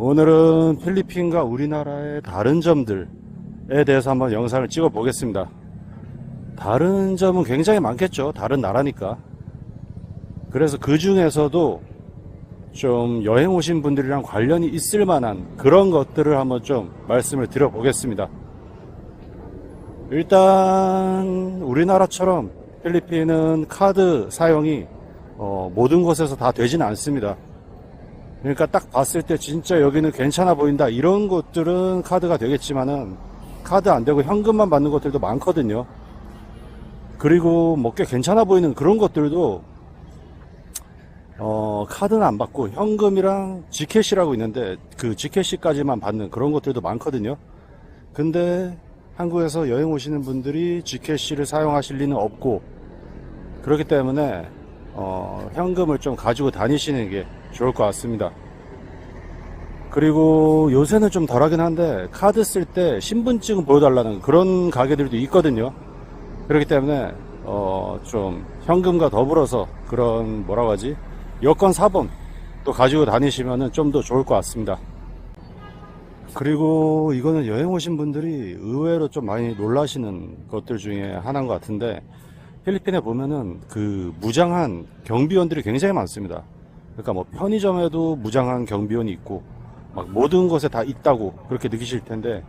오늘은 필리핀과 우리나라의 다른 점들에 대해서 한번 영상을 찍어 보겠습니다. 다른 점은 굉장히 많겠죠. 다른 나라니까. 그래서 그 중에서도 좀 여행 오신 분들이랑 관련이 있을 만한 그런 것들을 한번 좀 말씀을 드려 보겠습니다. 일단 우리나라처럼 필리핀은 카드 사용이 모든 곳에서 다 되지는 않습니다. 그러니까 딱 봤을 때 진짜 여기는 괜찮아 보인다 이런 곳들은 카드가 되겠지만은 카드 안 되고 현금만 받는 것들도 많거든요. 그리고 뭐 꽤 괜찮아 보이는 그런 것들도 카드는 안 받고 현금이랑 지캐시라고 있는데 그 지캐시까지만 받는 그런 것들도 많거든요. 근데 한국에서 여행 오시는 분들이 지캐시를 사용하실 리는 없고, 그렇기 때문에 현금을 좀 가지고 다니시는 게 좋을 것 같습니다. 그리고 요새는 좀 덜하긴 한데 카드 쓸 때 신분증 보여달라는 그런 가게들도 있거든요. 그렇기 때문에 좀 현금과 더불어서 그런 뭐라고 하지, 여권 사본 또 가지고 다니시면은 좀 더 좋을 것 같습니다. 그리고 이거는 여행 오신 분들이 의외로 좀 많이 놀라시는 것들 중에 하나인 것 같은데, 필리핀에 보면은 그 무장한 경비원들이 굉장히 많습니다. 그러니까 뭐 편의점에도 무장한 경비원이 있고 막 모든 곳에 다 있다고 그렇게 느끼실 텐데,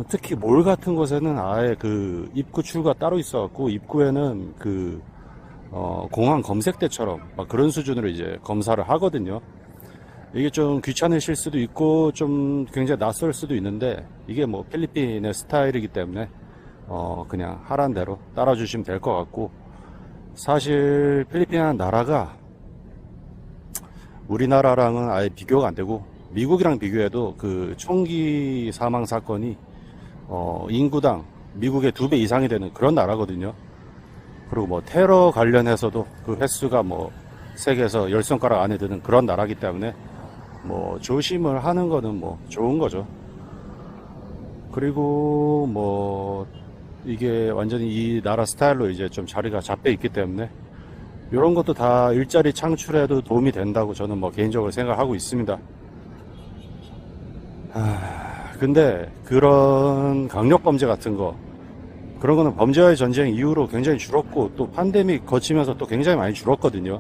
특히 몰 같은 곳에는 아예 그 입구 출구가 따로 있어 갖고 입구에는 그 공항 검색대처럼 막 그런 수준으로 이제 검사를 하거든요. 이게 좀 귀찮으실 수도 있고 좀 굉장히 낯설 수도 있는데, 이게 뭐 필리핀의 스타일이기 때문에 그냥 하란 대로 따라주시면 될 것 같고, 사실 필리핀이라는 나라가 우리나라랑은 아예 비교가 안 되고, 미국이랑 비교해도 그 총기 사망 사건이 인구당 미국의 2배 이상이 되는 그런 나라거든요. 그리고 뭐 테러 관련해서도 그 횟수가 뭐 세계에서 10손가락 안에 드는 그런 나라기 때문에 뭐 조심을 하는 거는 뭐 좋은 거죠. 그리고 뭐 이게 완전히 이 나라 스타일로 이제 좀 자리가 잡혀 있기 때문에 이런 것도 다 일자리 창출에도 도움이 된다고 저는 뭐 개인적으로 생각하고 있습니다. 근데 그런 강력범죄 같은 거, 그런 거는 범죄와의 전쟁 이후로 굉장히 줄었고, 또 팬데믹 거치면서 또 굉장히 많이 줄었거든요.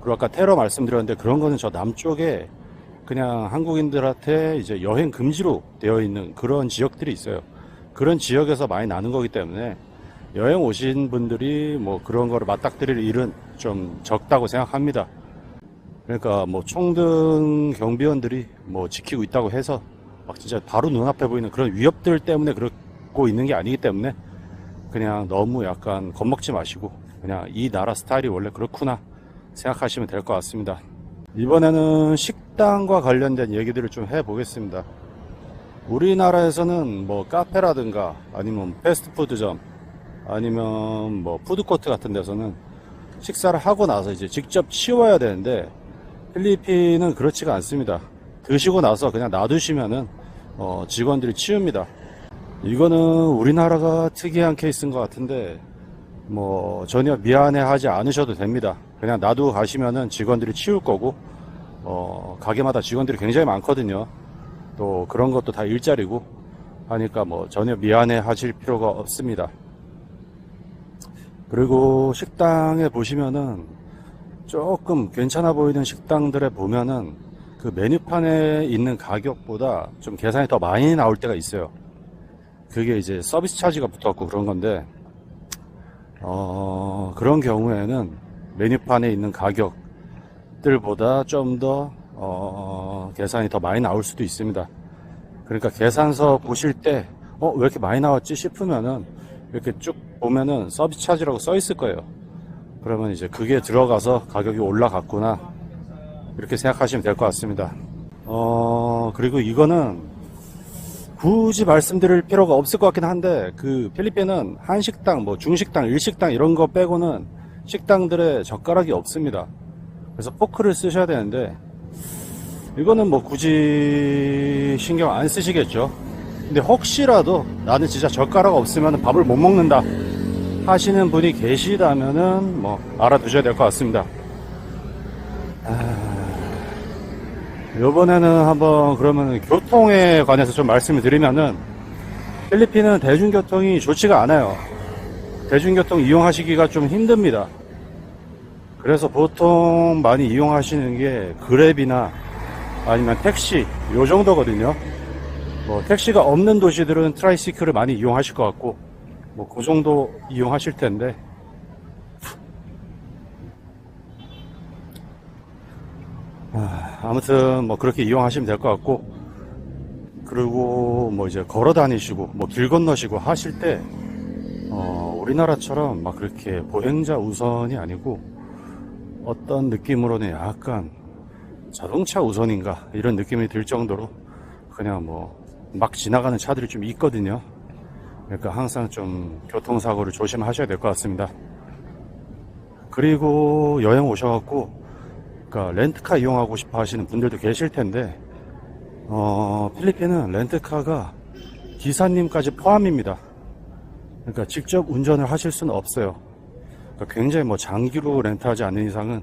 그리고 아까 테러 말씀드렸는데, 그런 거는 저 남쪽에 그냥 한국인들한테 이제 여행 금지로 되어 있는 그런 지역들이 있어요. 그런 지역에서 많이 나는 거기 때문에 여행 오신 분들이 뭐 그런 거를 맞닥뜨릴 일은 좀 적다고 생각합니다. 그러니까 뭐 총등 경비원들이 뭐 지키고 있다고 해서 막 진짜 바로 눈앞에 보이는 그런 위협들 때문에 그러고 있는 게 아니기 때문에 그냥 너무 약간 겁먹지 마시고 그냥 이 나라 스타일이 원래 그렇구나 생각하시면 될 것 같습니다. 이번에는 식당과 관련된 얘기들을 좀 해보겠습니다. 우리나라에서는 뭐 카페라든가 아니면 패스트푸드점 아니면 뭐 푸드코트 같은 데서는 식사를 하고 나서 이제 직접 치워야 되는데, 필리핀은 그렇지가 않습니다. 드시고 나서 그냥 놔두시면은 직원들이 치웁니다. 이거는 우리나라가 특이한 케이스인 것 같은데 뭐 전혀 미안해하지 않으셔도 됩니다. 그냥 놔두고 가시면은 직원들이 치울 거고, 가게마다 직원들이 굉장히 많거든요. 또 그런 것도 다 일자리고 하니까 뭐 전혀 미안해 하실 필요가 없습니다. 그리고 식당에 보시면은 조금 괜찮아 보이는 식당들에 보면은 그 메뉴판에 있는 가격보다 좀 계산이 더 많이 나올 때가 있어요. 그게 이제 서비스 차지가 붙었고 그런 건데, 그런 경우에는 메뉴판에 있는 가격들보다 좀 더 계산이 더 많이 나올 수도 있습니다. 그러니까 계산서 보실 때 왜 이렇게 많이 나왔지 싶으면은 이렇게 쭉 보면은 서비스 차지라고 써 있을 거예요. 그러면 이제 그게 들어가서 가격이 올라갔구나 이렇게 생각하시면 될 것 같습니다. 그리고 이거는 굳이 말씀드릴 필요가 없을 것 같긴 한데, 그 필리핀은 한식당, 뭐 중식당, 일식당 이런 거 빼고는 식당들의 젓가락이 없습니다. 그래서 포크를 쓰셔야 되는데, 이거는 뭐 굳이 신경 안 쓰시겠죠. 근데 혹시라도 나는 진짜 젓가락 없으면 밥을 못 먹는다 하시는 분이 계시다면은 뭐 알아두셔야 될 것 같습니다. 이번에는 한번 그러면 교통에 관해서 좀 말씀을 드리면은, 필리핀은 대중교통이 좋지가 않아요. 대중교통 이용하시기가 좀 힘듭니다. 그래서 보통 많이 이용하시는 게 그랩이나 아니면 택시 요 정도거든요. 뭐 택시가 없는 도시들은 트라이시클을 많이 이용하실 것 같고, 뭐 그 정도 이용하실 텐데, 아무튼 뭐 그렇게 이용하시면 될 것 같고, 그리고 뭐 이제 걸어 다니시고 뭐 길 건너시고 하실 때 우리나라처럼 막 그렇게 보행자 우선이 아니고, 어떤 느낌으로는 약간 자동차 우선인가 이런 느낌이 들 정도로 그냥 뭐 막 지나가는 차들이 좀 있거든요. 그러니까 항상 좀 교통사고를 조심하셔야 될 것 같습니다. 그리고 여행 오셔갖고 그러니까 렌트카 이용하고 싶어 하시는 분들도 계실 텐데, 필리핀은 렌트카가 기사님까지 포함입니다. 그러니까 직접 운전을 하실 수는 없어요. 그러니까 굉장히 뭐 장기로 렌트하지 않는 이상은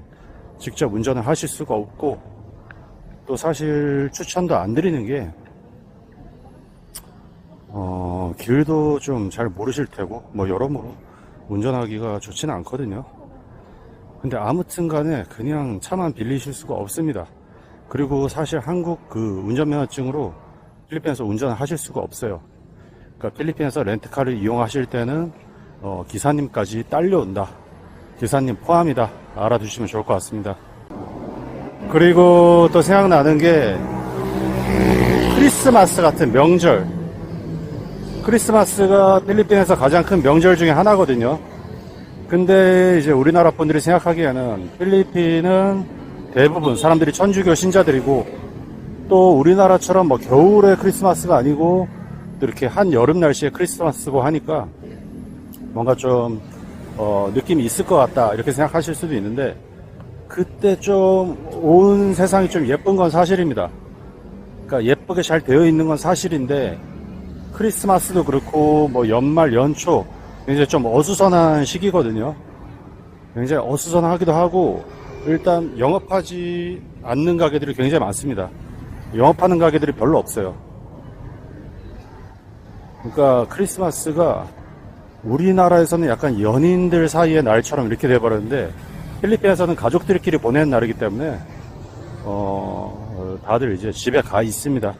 직접 운전을 하실 수가 없고, 또 사실 추천도 안 드리는 게, 길도 좀 잘 모르실 테고, 뭐 여러모로 운전하기가 좋지는 않거든요. 근데 아무튼 간에 그냥 차만 빌리실 수가 없습니다. 그리고 사실 한국 그 운전면허증으로 필리핀에서 운전을 하실 수가 없어요. 그러니까 필리핀에서 렌트카를 이용하실 때는 기사님까지 딸려온다. 기사님 포함이다. 알아두시면 좋을 것 같습니다. 그리고 또 생각나는 게 크리스마스 같은 명절. 크리스마스가 필리핀에서 가장 큰 명절 중에 하나거든요. 근데 이제 우리나라 분들이 생각하기에는 필리핀은 대부분 사람들이 천주교 신자들이고, 또 우리나라처럼 뭐 겨울에 크리스마스가 아니고 또 이렇게 한여름 날씨에 크리스마스고 하니까 뭔가 좀 느낌이 있을 것 같다 이렇게 생각하실 수도 있는데, 그때 좀 온 세상이 좀 예쁜 건 사실입니다. 그러니까 예쁘게 잘 되어 있는 건 사실인데, 크리스마스도 그렇고 뭐 연말 연초 굉장히 좀 어수선한 시기거든요. 굉장히 어수선하기도 하고, 일단 영업하지 않는 가게들이 굉장히 많습니다. 영업하는 가게들이 별로 없어요. 그러니까 크리스마스가 우리나라에서는 약간 연인들 사이의 날처럼 이렇게 돼버렸는데, 필리핀에서는 가족들끼리 보내는 날이기 때문에 다들 이제 집에 가 있습니다.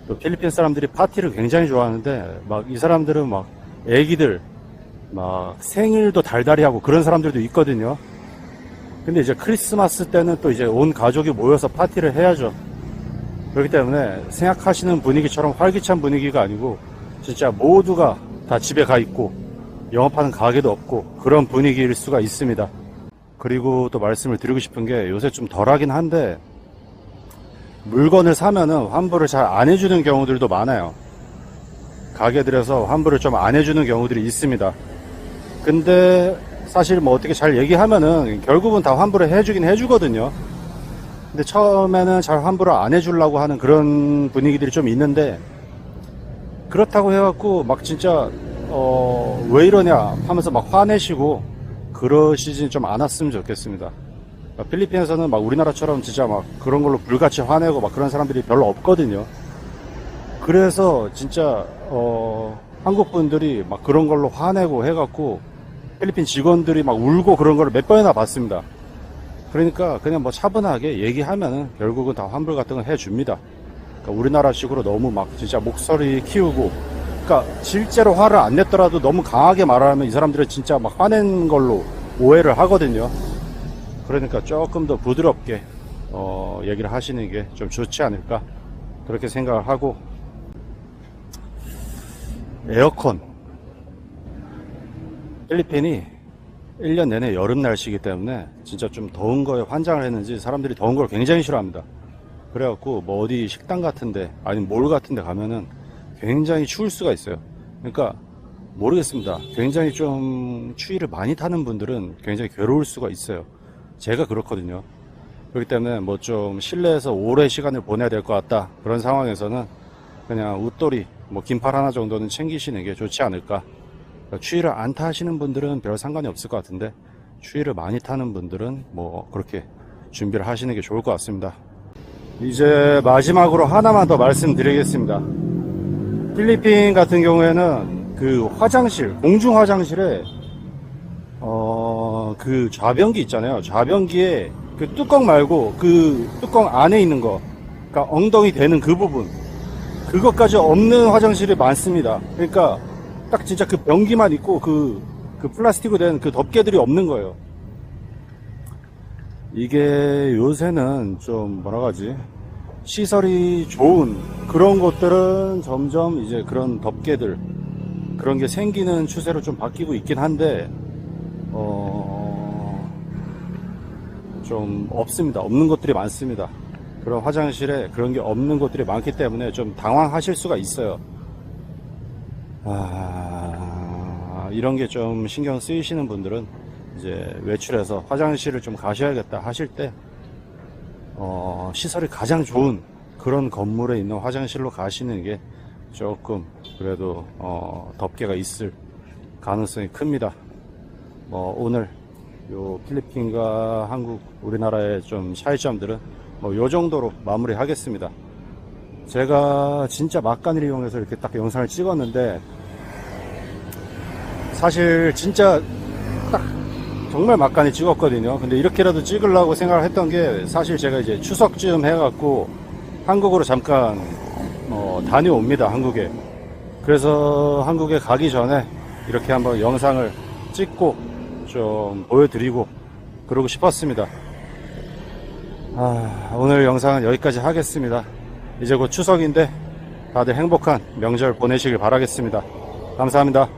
또 필리핀 사람들이 파티를 굉장히 좋아하는데, 막 이 사람들은 막 애기들 막 생일도 달달이 하고 그런 사람들도 있거든요. 근데 이제 크리스마스 때는 또 이제 온 가족이 모여서 파티를 해야죠. 그렇기 때문에 생각하시는 분위기처럼 활기찬 분위기가 아니고, 진짜 모두가 다 집에 가 있고 영업하는 가게도 없고 그런 분위기일 수가 있습니다. 그리고 또 말씀을 드리고 싶은 게, 요새 좀 덜하긴 한데 물건을 사면은 환불을 잘 안 해주는 경우들도 많아요. 가게들에서 환불을 좀 안 해주는 경우들이 있습니다. 근데 사실 뭐 어떻게 잘 얘기하면은 결국은 다 환불을 해주긴 해주거든요. 근데 처음에는 잘 환불을 안 해주려고 하는 그런 분위기들이 좀 있는데, 그렇다고 해갖고 막 진짜 왜 이러냐 하면서 막 화내시고 그러시진 좀 않았으면 좋겠습니다. 필리핀에서는 막 우리나라처럼 진짜 막 그런 걸로 불같이 화내고 막 그런 사람들이 별로 없거든요. 그래서 진짜 한국 분들이 막 그런 걸로 화내고 해갖고 필리핀 직원들이 막 울고 그런 거를 몇 번이나 봤습니다. 그러니까 그냥 뭐 차분하게 얘기하면은 결국은 다 환불 같은 거 해줍니다. 그러니까 우리나라식으로 너무 막 진짜 목소리 키우고, 그러니까 실제로 화를 안 냈더라도 너무 강하게 말하면 이 사람들은 진짜 막 화낸 걸로 오해를 하거든요. 그러니까 조금 더 부드럽게 얘기를 하시는 게 좀 좋지 않을까 그렇게 생각을 하고, 에어컨. 필리핀이 1년 내내 여름 날씨이기 때문에 진짜 좀 더운 거에 환장을 했는지 사람들이 더운 걸 굉장히 싫어합니다. 그래갖고 뭐 어디 식당 같은데 아니면 몰 같은데 가면은 굉장히 추울 수가 있어요. 그러니까 모르겠습니다. 굉장히 좀 추위를 많이 타는 분들은 굉장히 괴로울 수가 있어요. 제가 그렇거든요. 그렇기 때문에 뭐 좀 실내에서 오래 시간을 보내야 될 것 같다 그런 상황에서는 그냥 웃돌이 뭐 긴팔 하나 정도는 챙기시는 게 좋지 않을까. 그러니까 추위를 안 타시는 분들은 별 상관이 없을 것 같은데, 추위를 많이 타는 분들은 뭐 그렇게 준비를 하시는 게 좋을 것 같습니다. 이제 마지막으로 하나만 더 말씀드리겠습니다. 필리핀 같은 경우에는 그 화장실, 공중 화장실에 그 좌변기 있잖아요. 좌변기에 그 뚜껑 말고 그 뚜껑 안에 있는 거, 그러니까 엉덩이 대는 그 부분, 그것까지 없는 화장실이 많습니다. 그러니까 딱 진짜 그 변기만 있고 그 플라스틱으로 된 그 덮개들이 없는 거예요. 이게 요새는 좀 뭐라고 하지? 시설이 좋은 그런 곳들은 점점 이제 그런 덮개들, 그런 게 생기는 추세로 좀 바뀌고 있긴 한데, 좀 없습니다. 없는 곳들이 많습니다. 그런 화장실에 그런 게 없는 곳들이 많기 때문에 좀 당황하실 수가 있어요. 이런 게 좀 신경 쓰이시는 분들은 이제 외출해서 화장실을 좀 가셔야겠다 하실 때, 시설이 가장 좋은 그런 건물에 있는 화장실로 가시는 게 조금 그래도 덮개가 있을 가능성이 큽니다. 오늘 요 필리핀과 한국, 우리나라의 좀 차이점들은 요 정도로 마무리 하겠습니다. 제가 진짜 막간을 이용해서 이렇게 딱 영상을 찍었는데, 사실 진짜 딱 정말 막간에 찍었거든요. 근데 이렇게라도 찍으려고 생각을 했던 게, 사실 제가 이제 추석쯤 해갖고 한국으로 잠깐 다녀옵니다. 한국에. 그래서 한국에 가기 전에 이렇게 한번 영상을 찍고 좀 보여드리고 그러고 싶었습니다. 오늘 영상은 여기까지 하겠습니다. 이제 곧 추석인데 다들 행복한 명절 보내시길 바라겠습니다. 감사합니다.